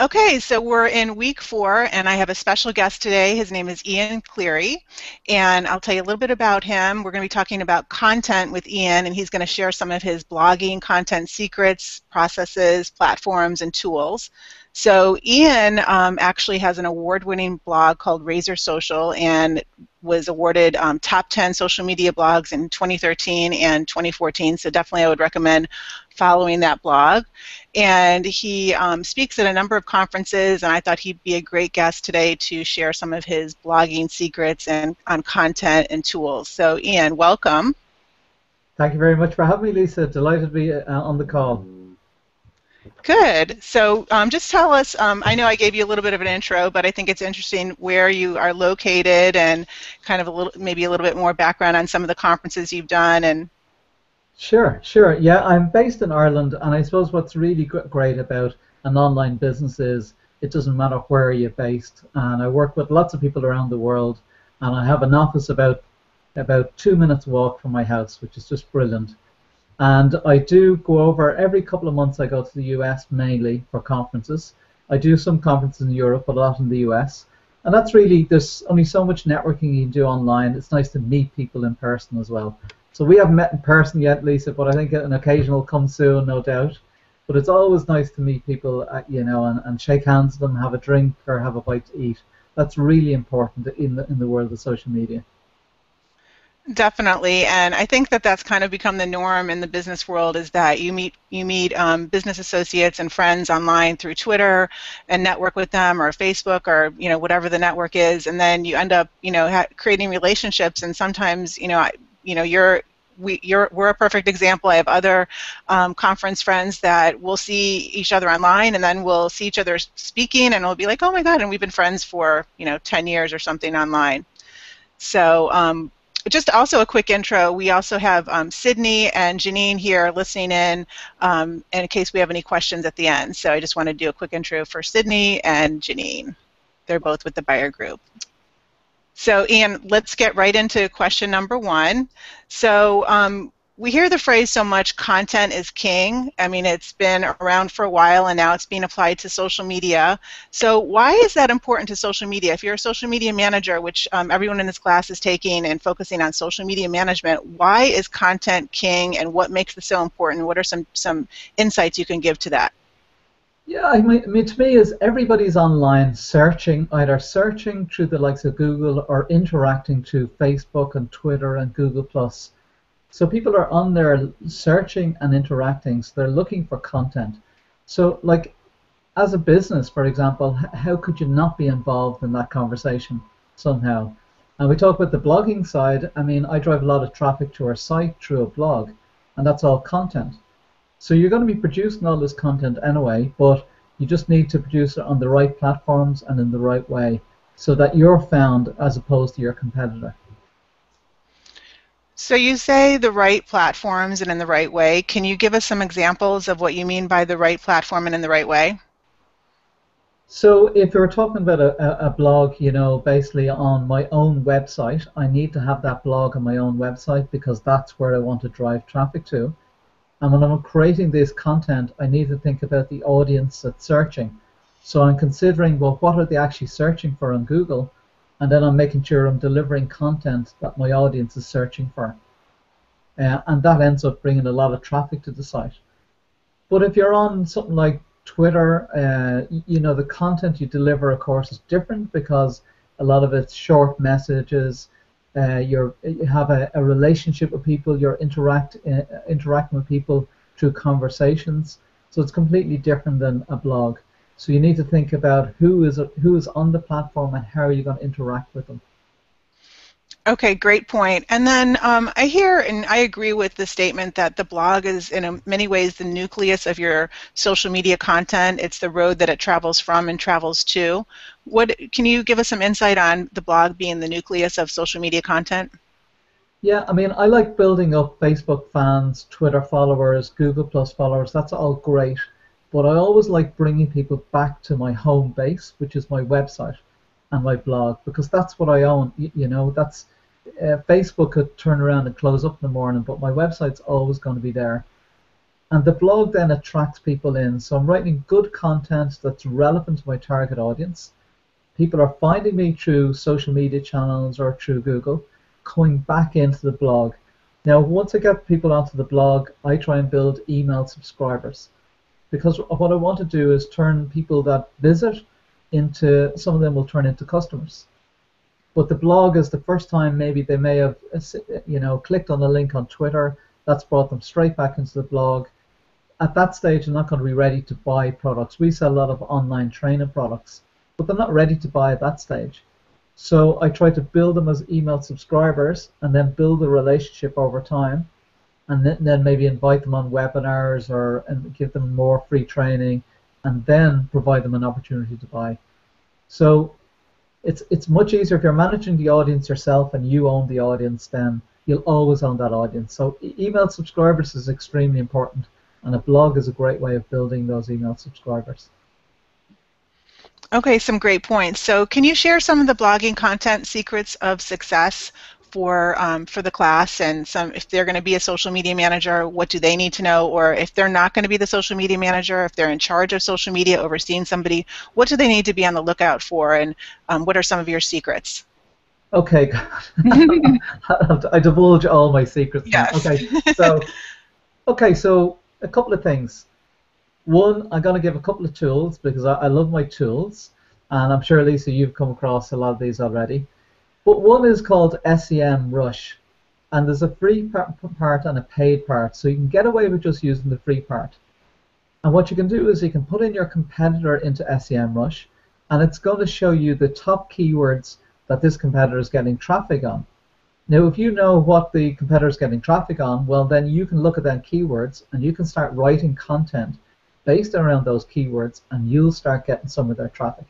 Okay, so we're in week 4, and I have a special guest today. His name is Ian Cleary, and I'll tell you a little bit about him. We're going to be talking about content with Ian, and he's going to share some of his blogging content secrets, processes, platforms, and tools. So Ian actually has an award-winning blog called Razor Social, and was awarded top 10 social media blogs in 2013 and 2014, so definitely I would recommend following that blog. And he speaks at a number of conferences, and I thought he'd be a great guest today to share some of his blogging secrets and on content and tools. So Ian, welcome. Thank you very much for having me, Lisa. Delighted to be on the call. Good. So just tell us, I know I gave you a little bit of an intro, but I think it's interesting where you are located and kind of maybe a little bit more background on some of the conferences you've done. And Sure. Yeah, I'm based in Ireland, and I suppose what's really great about an online business is it doesn't matter where you're based. And I work with lots of people around the world, and I have an office about 2 minutes walk from my house, which is just brilliant. And I do go over every couple of months. I go to the US mainly for conferences. I do some conferences in Europe, but a lot in the US. And that's really, there's only so much networking you can do online. It's nice to meet people in person as well. So we haven't met in person yet, Lisa, but I think an occasion will come soon, no doubt. But it's always nice to meet people, you know, and shake hands with them, have a drink, or have a bite to eat. That's really important in the world of social media. Definitely, and I think that that's kind of become the norm in the business world, is that you meet business associates and friends online through Twitter and network with them, or Facebook, or whatever the network is, and then you end up creating relationships. And sometimes we're a perfect example. I have other conference friends that we'll see each other online, and then we'll see each other speaking, and we'll be like, oh my God, and we've been friends for 10 years or something online. So. Just also a quick intro, we also have Sydney and Janine here listening in case we have any questions at the end. So I just want to do a quick intro for Sydney and Janine. They're both with the buyer group. So Ian, let's get right into question number 1. So we hear the phrase so much, content is king. I mean, it's been around for a while, and now it's being applied to social media. So why is that important to social media? If you're a social media manager, which everyone in this class is taking and focusing on social media management, why is content king, and what makes it so important? What are some insights you can give to that? Yeah, I mean, to me, is everybody's online searching, either searching through the likes of Google or interacting through Facebook and Twitter and Google+. So people are on there searching and interacting, so they're looking for content. So like, as a business, for example, how could you not be involved in that conversation somehow? And we talk about the blogging side. I mean, I drive a lot of traffic to our site through a blog, and that's all content. So you're going to be producing all this content anyway, but you just need to produce it on the right platforms and in the right way so that you're found as opposed to your competitor. So you say the right platforms and in the right way. Can you give us some examples of what you mean by the right platform and in the right way? So if you're talking about a blog, basically on my own website, I need to have that blog on my own website because that's where I want to drive traffic to. And when I'm creating this content, I need to think about the audience that's searching. So I'm considering, well, what are they actually searching for on Google? And then I'm making sure I'm delivering content that my audience is searching for. And that ends up bringing a lot of traffic to the site. But if you're on something like Twitter, the content you deliver, of course, is different because a lot of it's short messages. You have a relationship with people. You're interacting with people through conversations. So it's completely different than a blog. So you need to think about who is on the platform and how are you going to interact with them. Okay, great point. And then I hear and I agree with the statement that the blog is in many ways the nucleus of your social media content. It's the road that it travels from and travels to. Can you give us some insight on the blog being the nucleus of social media content? Yeah, I mean, I like building up Facebook fans, Twitter followers, Google Plus followers. That's all great. But I always like bringing people back to my home base, which is my website and my blog, because that's what I own. That's Facebook could turn around and close up in the morning, but my website's always going to be there. And the blog then attracts people in. So I'm writing good content that's relevant to my target audience. People are finding me through social media channels or through Google, coming back into the blog. Now, once I get people onto the blog, I try and build email subscribers, because what I want to do is turn people that visit into, some of them will turn into customers. But the blog is the first time maybe they may have, clicked on a link on Twitter. That's brought them straight back into the blog. At that stage, they're not going to be ready to buy products. We sell a lot of online training products, but they're not ready to buy at that stage. So I try to build them as email subscribers and then build a relationship over time, and then maybe invite them on webinars and give them more free training, and then provide them an opportunity to buy. So it's much easier if you're managing the audience yourself and you own the audience, then you'll always own that audience. So email subscribers is extremely important, and a blog is a great way of building those email subscribers. Okay, some great points. So can you share some of the blogging content secrets of success for the class, and if they're going to be a social media manager, what do they need to know? Or if they're not going to be the social media manager, if they're in charge of social media, overseeing somebody, what do they need to be on the lookout for, and what are some of your secrets? Okay, I divulge all my secrets now. Yes. Okay, so a couple of things. One, I'm going to give a couple of tools because I love my tools, and I'm sure, Lisa, you've come across a lot of these already. But one is called SEM Rush, and there's a free part and a paid part, so you can get away with just using the free part. And what you can do is you can put in your competitor into SEM Rush, and it's going to show you the top keywords that this competitor is getting traffic on. Now, if you know what the competitor is getting traffic on, well, then you can look at them keywords and you can start writing content based around those keywords, and you'll start getting some of their traffic.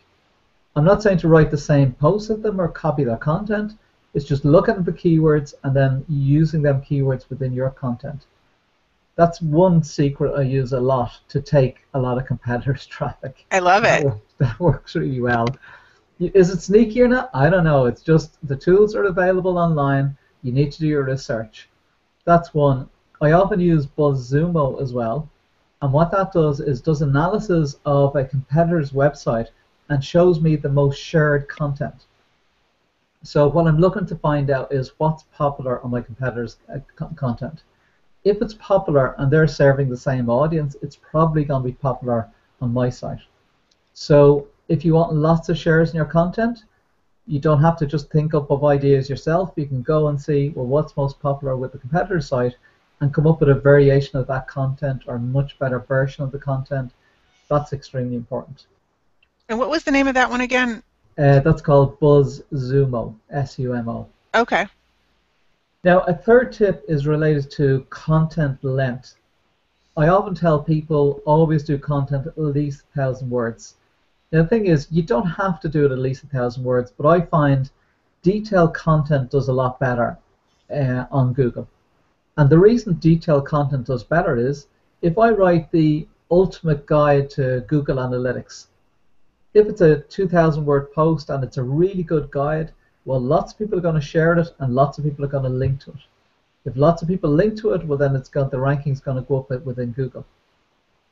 I'm not saying to write the same post at them or copy their content. It's just looking at the keywords and then using them keywords within your content. That's one secret I use a lot to take a lot of competitors' traffic. I love it. That works really well. Is it sneaky or not? I don't know. It's just the tools are available online. You need to do your research. That's one. I often use BuzzSumo as well. And what that does is does analysis of a competitor's website and shows me the most shared content. So what I'm looking to find out is what's popular on my competitor's content. If it's popular and they're serving the same audience, it's probably going to be popular on my site. So if you want lots of shares in your content, you don't have to just think up of ideas yourself. You can go and see, well, what's most popular with the competitor's site, and come up with a variation of that content or a much better version of the content. That's extremely important. And what was the name of that one again? That's called BuzzSumo, S-U-M-O. Okay. Now, a third tip is related to content length. I often tell people always do content at least 1,000 words. Now, the thing is, you don't have to do it at least 1,000 words, but I find detailed content does a lot better on Google. And the reason detailed content does better is if I write the ultimate guide to Google Analytics, if it's a 2,000 word post and it's a really good guide, well, lots of people are going to share it and lots of people are going to link to it. If lots of people link to it, well, then the ranking's going to go up within Google.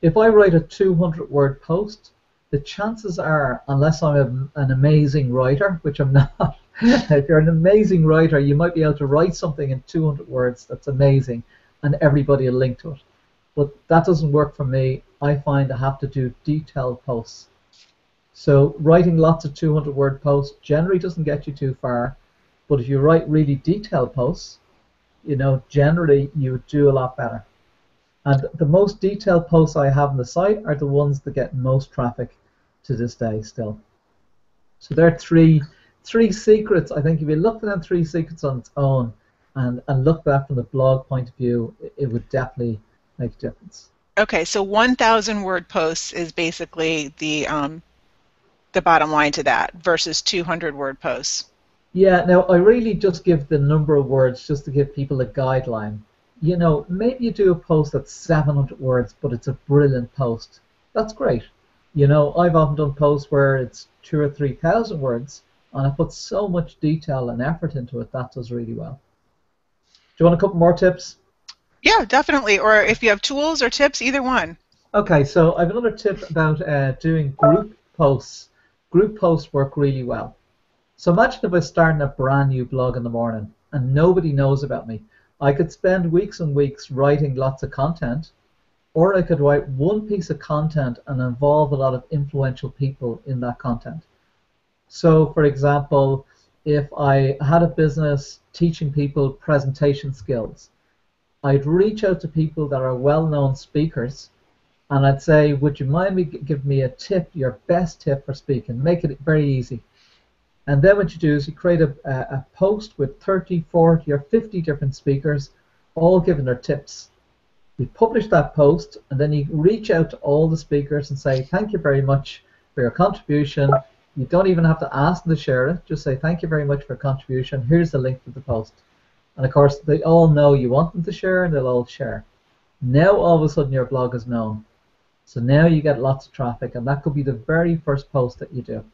If I write a 200 word post, the chances are, unless I'm an amazing writer, which I'm not, if you're an amazing writer, you might be able to write something in 200 words that's amazing and everybody will link to it. But that doesn't work for me. I find I have to do detailed posts. So writing lots of 200 word posts generally doesn't get you too far, but if you write really detailed posts, generally you do a lot better. And the most detailed posts I have on the site are the ones that get most traffic to this day still. So there are three secrets. I think if you looked at them 3 secrets on its own and looked at that from the blog point of view, it would definitely make a difference. Okay, so 1,000 word posts is basically the bottom line to that versus 200 word posts. Yeah, now I really just give the number of words just to give people a guideline. Maybe you do a post that's 700 words, but it's a brilliant post. That's great. I've often done posts where it's 2,000 or 3,000 words, and I put so much detail and effort into it. That does really well. Do you want a couple more tips? Yeah, definitely. Or if you have tools or tips, either one. Okay, so I have another tip about doing group posts. Group posts work really well. So imagine if I was starting a brand new blog in the morning and nobody knows about me. I could spend weeks and weeks writing lots of content, or I could write one piece of content and involve a lot of influential people in that content. So, for example, if I had a business teaching people presentation skills, I'd reach out to people that are well-known speakers and I'd say, would you mind give me a tip, your best tip for speaking? Make it very easy. And then what you do is you create a post with 30, 40, or 50 different speakers, all giving their tips. You publish that post, and then you reach out to all the speakers and say, thank you very much for your contribution. You don't even have to ask them to share it. Just say, thank you very much for your contribution. Here's the link to the post. And of course, they all know you want them to share, and they'll all share. Now, all of a sudden, your blog is known. So now you get lots of traffic, and that could be the very first post that you do.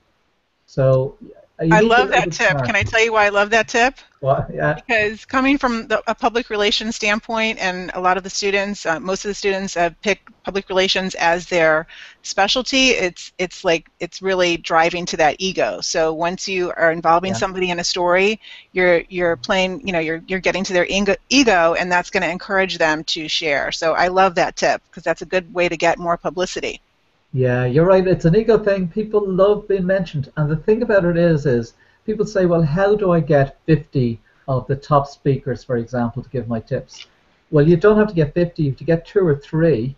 So you I need to be a love little that bit tip. smart. Can I tell you why I love that tip? Well, yeah, Because coming from a public relations standpoint, and a lot of the students, most of the students have picked public relations as their specialty. It's really driving to that ego. So once you are involving yeah. somebody in a story, you're playing, you're getting to their ego, and that's going to encourage them to share. So I love that tip because that's a good way to get more publicity. Yeah, you're right. It's an ego thing. People love being mentioned. And the thing about it is people say, well, how do I get 50 of the top speakers, for example, to give my tips? Well, you don't have to get 50. You have to get 2 or 3.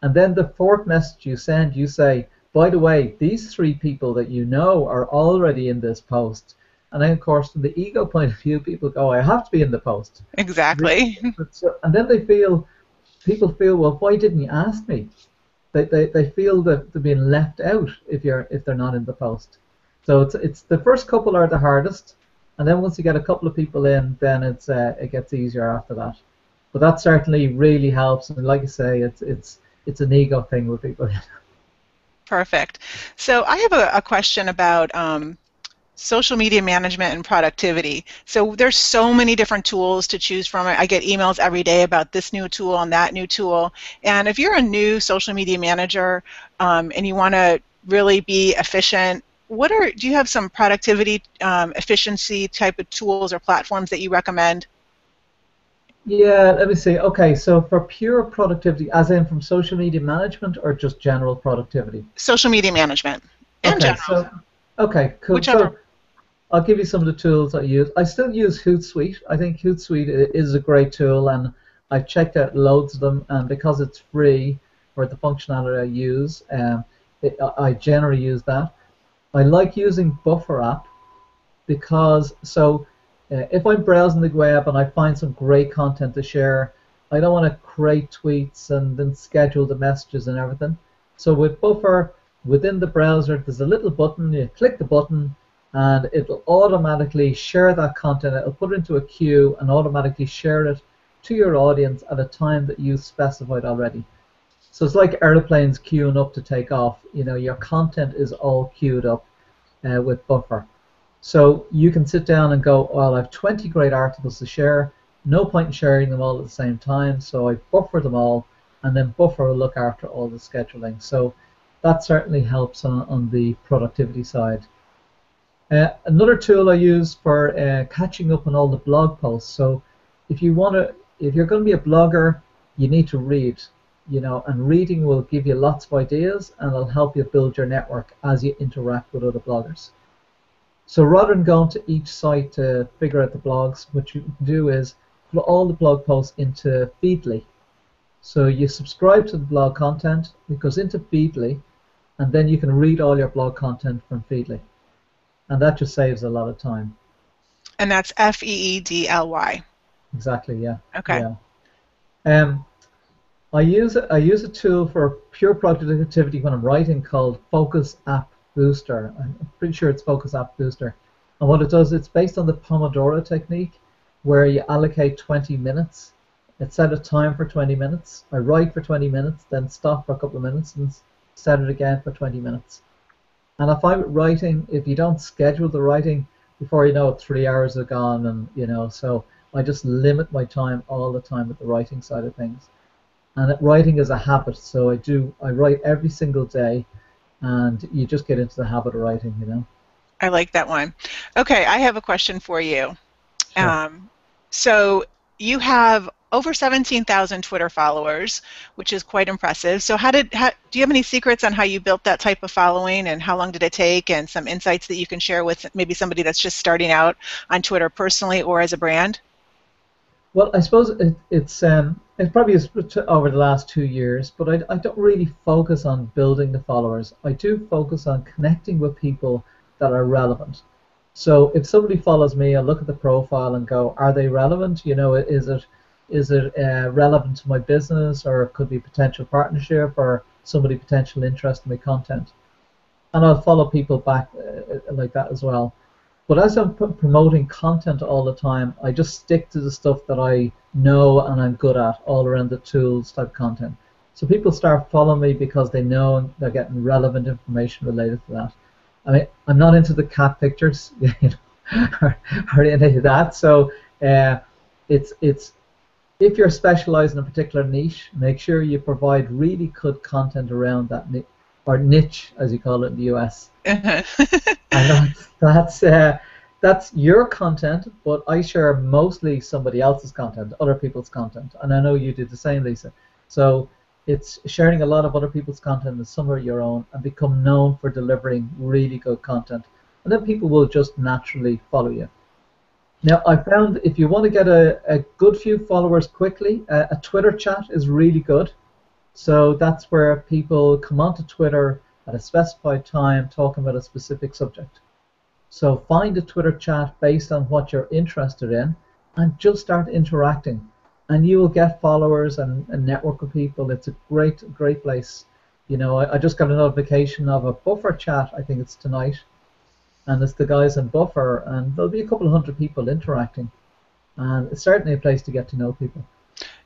And then the fourth message you send, you say, by the way, these 3 people that you know are already in this post. And then, of course, from the ego point of view, people go, I have to be in the post. Exactly. And then people feel, well, why didn't you ask me? They feel that they're being left out if they're not in the post. So it's the first couple are the hardest, and then once you get a couple of people in, then it gets easier after that. But that certainly really helps, and like I say, it's an ego thing with people. Perfect. So I have a question about social media management and productivity. So there's so many different tools to choose from. I get emails every day about this new tool and that new tool. And if you're a new social media manager and you want to really be efficient, do you have some productivity efficiency type of tools or platforms that you recommend? Yeah, let me see. Okay, so for pure productivity, as in from social media management or just general productivity? Social media management in Okay, general, okay, cool. whichever. So I'll give you some of the tools I use. I still use Hootsuite. I think Hootsuite is a great tool, and I've checked out loads of them. And because it's free for the functionality I use, I generally use that. I like using Buffer app because if I'm browsing the web and I find some great content to share, I don't want to create tweets and then schedule the messages and everything. So with Buffer, within the browser, there's a little button. You click the button, and it'll automatically share that content. It'll put it into a queue and automatically share it to your audience at a time that you specified already. So it's like airplanes queuing up to take off. Your content is all queued up with Buffer. So you can sit down and go, well, I have 20 great articles to share. No point in sharing them all at the same time. So I buffer them all, and then Buffer will look after all the scheduling. So that certainly helps on the productivity side. Another tool I use for catching up on all the blog posts. So if you're going to be a blogger, you need to read, and reading will give you lots of ideas, and it'll help you build your network as you interact with other bloggers. So rather than going to each site to figure out the blogs, what you can do is put all the blog posts into Feedly. So you subscribe to the blog content, it goes into Feedly, and then you can read all your blog content from Feedly. And that just saves a lot of time. And that's Feedly. Exactly, yeah. Okay. Yeah. I use a tool for pure productivity when I'm writing called Focus App Booster. I'm pretty sure it's Focus App Booster. And what it does, it's based on the Pomodoro technique, where you allocate 20 minutes. It set a time for 20 minutes. I write for 20 minutes, then stop for a couple of minutes, and set it again for 20 minutes. And I find with writing, if you don't schedule the writing, before you know it, 3 hours are gone, and so I just limit my time all the time with the writing side of things. And writing is a habit, so I write every single day, and you just get into the habit of writing, you know. I like that one. Okay, I have a question for you. Sure. So you have over 17,000 Twitter followers, which is quite impressive. So do you have any secrets on how you built that type of following, and how long did it take, and some insights that you can share with maybe somebody that's just starting out on Twitter personally or as a brand? Well, I suppose it probably is over the last 2 years, but I don't really focus on building the followers. I do focus on connecting with people that are relevant. So if somebody follows me, I look at the profile and go, are they relevant? You know, is it relevant to my business, or it could be potential partnership, or somebody potential interest in my content? And I'll follow people back like that as well. But as I'm promoting content all the time, I just stick to the stuff that I know and I'm good at, all around the tools type content. So people start following me because they know they're getting relevant information related to that. I mean, I'm not into the cat pictures, you know, or any of that. So it's if you're specialized in a particular niche, make sure you provide really good content around that niche, or niche as you call it in the US. And that's your content, but I share mostly somebody else's content, other people's content, and I know you do the same, Lisa. So it's sharing a lot of other people's content and some of your own, and become known for delivering really good content, and then people will just naturally follow you. Now, I found if you want to get a good few followers quickly, a Twitter chat is really good. So that's where people come onto Twitter at a specified time talking about a specific subject. So find a Twitter chat based on what you're interested in, and just start interacting. And you will get followers and network with people. It's a great place. You know, I just got a notification of a Buffer chat, I think it's tonight, and it's the guys in Buffer, and there'll be a couple of hundred people interacting. And it's certainly a place to get to know people.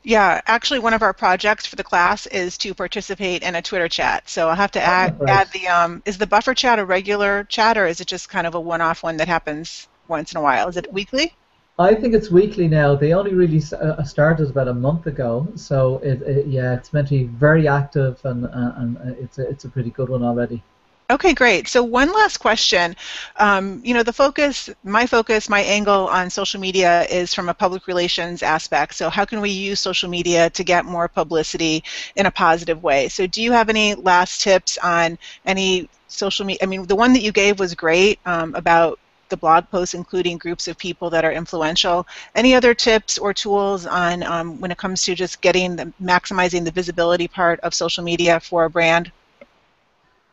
Yeah, actually, one of our projects for the class is to participate in a Twitter chat. So I'll have to add the, is the Buffer chat a regular chat, or is it just kind of a one-off one that happens once in a while? Is it weekly? I think it's weekly now. They only really started about a month ago. So yeah, it's meant to be very active, and it's a pretty good one already. Okay, great. So one last question. You know, my angle on social media is from a public relations aspect. So how can we use social media to get more publicity in a positive way? So do you have any last tips on any social media? I mean, the one that you gave was great about the blog posts, including groups of people that are influential. Any other tips or tools on when it comes to just maximizing the visibility part of social media for a brand?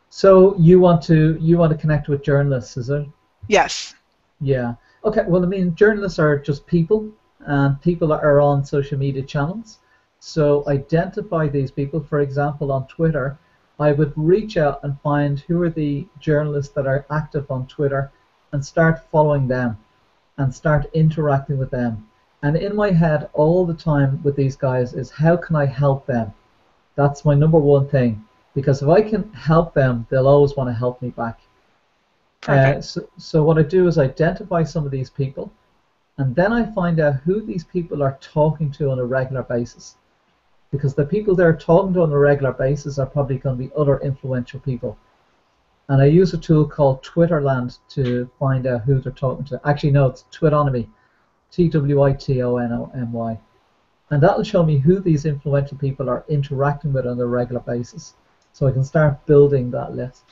So you want to connect with journalists, is it? Yes. Yeah. Okay. Well, I mean, journalists are just people, and people are on social media channels. So identify these people. For example, on Twitter, I would reach out and find who are the journalists that are active on Twitter, and start following them, and start interacting with them. And in my head all the time with these guys is, how can I help them? That's my number one thing. Because if I can help them, they'll always want to help me back. So what I do is identify some of these people, and then I find out who these people are talking to on a regular basis. Because the people they're talking to on a regular basis are probably going to be other influential people. And I use a tool called Twitterland to find out who they're talking to. Actually, no, it's Twitonomy, Twitonomy. And that'll show me who these influential people are interacting with on a regular basis. So I can start building that list.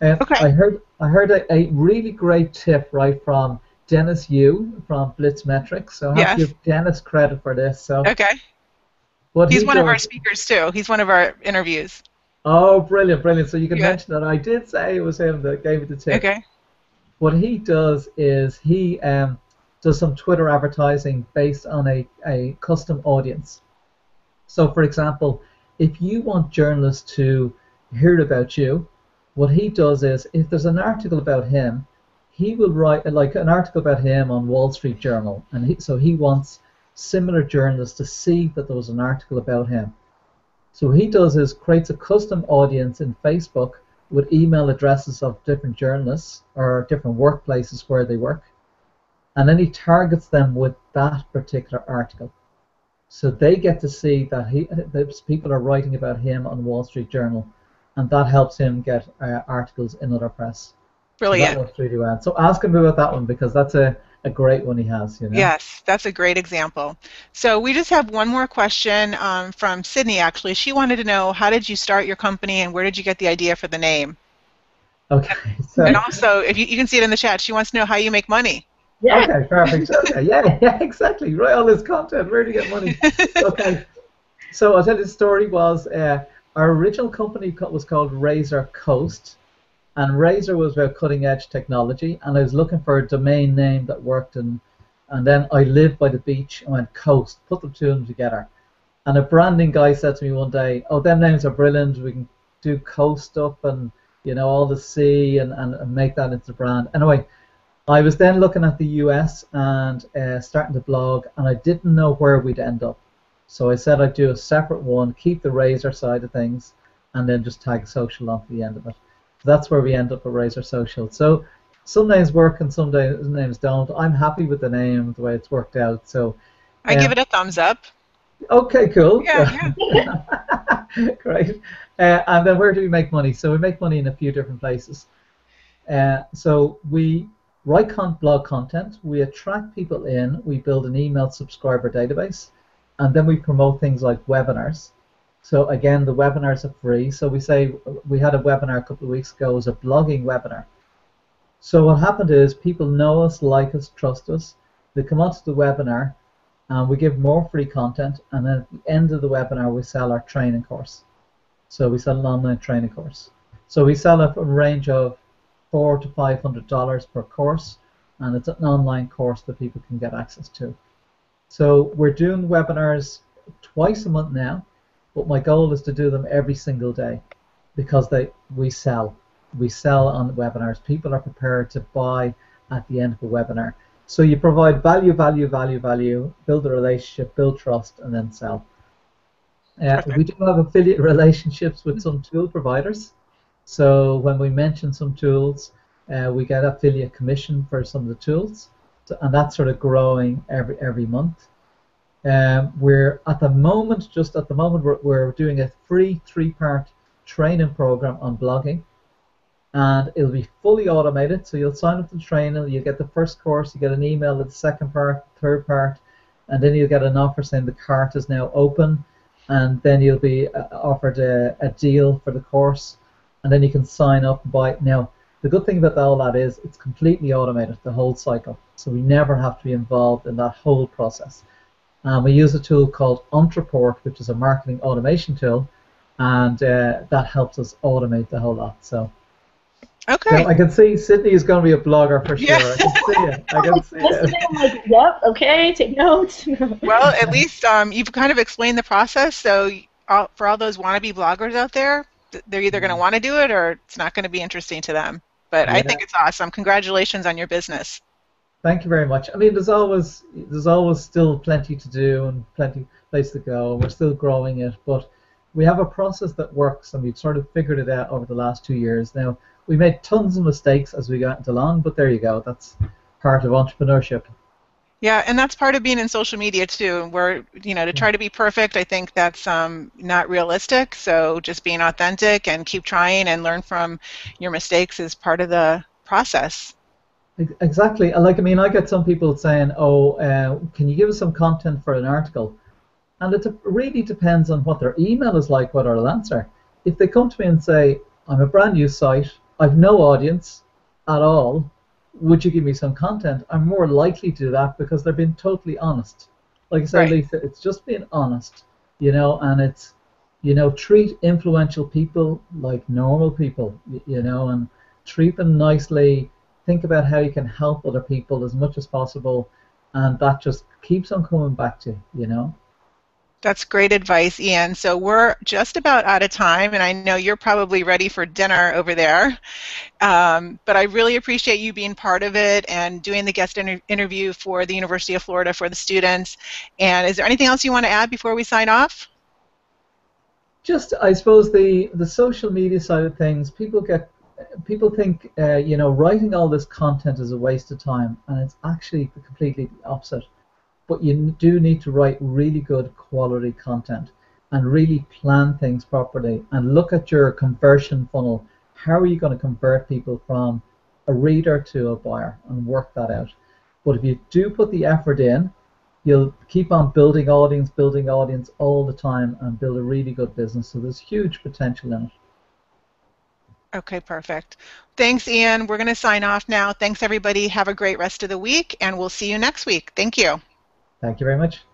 Okay. I heard a really great tip right from Dennis Yu from Blitz Metrics. So I have to give Dennis credit for this. So okay. He's one of our speakers too. He's one of our interviews. Oh, brilliant, brilliant. So you can mention that. I did say it was him that gave me the tip. Okay. What he does is he does some Twitter advertising based on a custom audience. So for example, if you want journalists to hear about you, what he does is, if there's an article about him, he will write like an article about him on Wall Street Journal, and so he wants similar journalists to see that there was an article about him. So what he does is creates a custom audience in Facebook with email addresses of different journalists or different workplaces where they work, and then he targets them with that particular article. So they get to see that people are writing about him on Wall Street Journal, and that helps him get articles in other press. So that Brilliant. works really well. So ask him about that one, because that's a great one he has, you know. Yes, that's a great example. So we just have one more question from Sydney, actually. She wanted to know, how did you start your company and where did you get the idea for the name? Okay, And so also, if you can see it in the chat, she wants to know how you make money. Yeah. okay, perfect. Okay, yeah, exactly. Write all this content. Where do you get money? Okay, so I'll tell you the story was our original company was called Razor Coast, and Razor was about cutting edge technology, and I was looking for a domain name that worked, and then I lived by the beach and went Coast, put the two of them together. And a branding guy said to me one day, "Oh, them names are brilliant. We can do Coast up and all the sea and make that into the brand." Anyway, I was then looking at the US and starting to blog, and I didn't know where we'd end up. So I said I'd do a separate one, keep the Razor side of things, and then just tag social onto the end of it. So that's where we end up with Razor Social. So some names work and some names don't. I'm happy with the name, the way it's worked out. So I give it a thumbs up. okay, cool. Yeah, yeah. Great. And then where do we make money? So we make money in a few different places. So we write blog content, we attract people in, we build an email subscriber database, and then we promote things like webinars. So again, the webinars are free. So we say we had a webinar a couple of weeks ago, it was a blogging webinar. So what happened is people know us, like us, trust us. They come onto the webinar, and we give more free content, and then at the end of the webinar we sell our training course. So we sell an online training course. So we sell a range of $400 to $500 per course, and it's an online course that people can get access to. So we're doing webinars twice a month now, but my goal is to do them every single day, because we sell on the webinars. People are prepared to buy at the end of a webinar. So you provide value, build a relationship, build trust, and then sell. We do have affiliate relationships with some tool providers. So when we mention some tools, we get affiliate commission for some of the tools, and that's sort of growing every month. We're at the moment we're doing a free 3-part training program on blogging, and it'll be fully automated. So you'll sign up to the training, you get the first course, you get an email with the second part, third part, and then you'll get an offer saying the cart is now open, and then you'll be offered a deal for the course, and then you can sign up and buy it. Now, the good thing about all that is it's completely automated, the whole cycle, so we never have to be involved in that whole process. We use a tool called Entreport, which is a marketing automation tool, and that helps us automate the whole lot. So, okay. I can see Sydney is going to be a blogger for sure. Yeah. I can see it. I can see it. I'm like, yep, okay, take notes. Well, at least you've kind of explained the process. So for all those wannabe bloggers out there, they're either going to want to do it or it's not going to be interesting to them. But I think it's awesome. Congratulations on your business. Thank you very much. I mean, there's always still plenty to do and plenty place to go. We're still growing it, but we have a process that works, and we've sort of figured it out over the last 2 years. Now, we made tons of mistakes as we got along, but there you go. That's part of entrepreneurship. Yeah, and that's part of being in social media too. Where to try to be perfect, I think that's not realistic. So just being authentic and keep trying and learn from your mistakes is part of the process. Exactly. I mean, I get some people saying, "Oh, can you give us some content for an article?" And it really depends on what their email is like, what I'll answer. If they come to me and say, "I'm a brand new site, I've no audience at all, would you give me some content?" I'm more likely to do that because they're being totally honest. Like I say, right. Lisa, it's just being honest, and it's, treat influential people like normal people, and treat them nicely. Think about how you can help other people as much as possible, and that just keeps on coming back to you. That's great advice, Ian. So we're just about out of time, and I know you're probably ready for dinner over there. But I really appreciate you being part of it and doing the guest interview for the University of Florida for the students. And is there anything else you want to add before we sign off? Just, I suppose the social media side of things, people get people think, writing all this content is a waste of time, and it's actually completely the opposite. But you do need to write really good quality content and really plan things properly and look at your conversion funnel. How are you going to convert people from a reader to a buyer, and work that out? But if you do put the effort in, you'll keep on building audience all the time and build a really good business. So there's huge potential in it. Okay, perfect. Thanks, Ian. We're going to sign off now. Thanks, everybody. Have a great rest of the week, and we'll see you next week. Thank you. Thank you very much.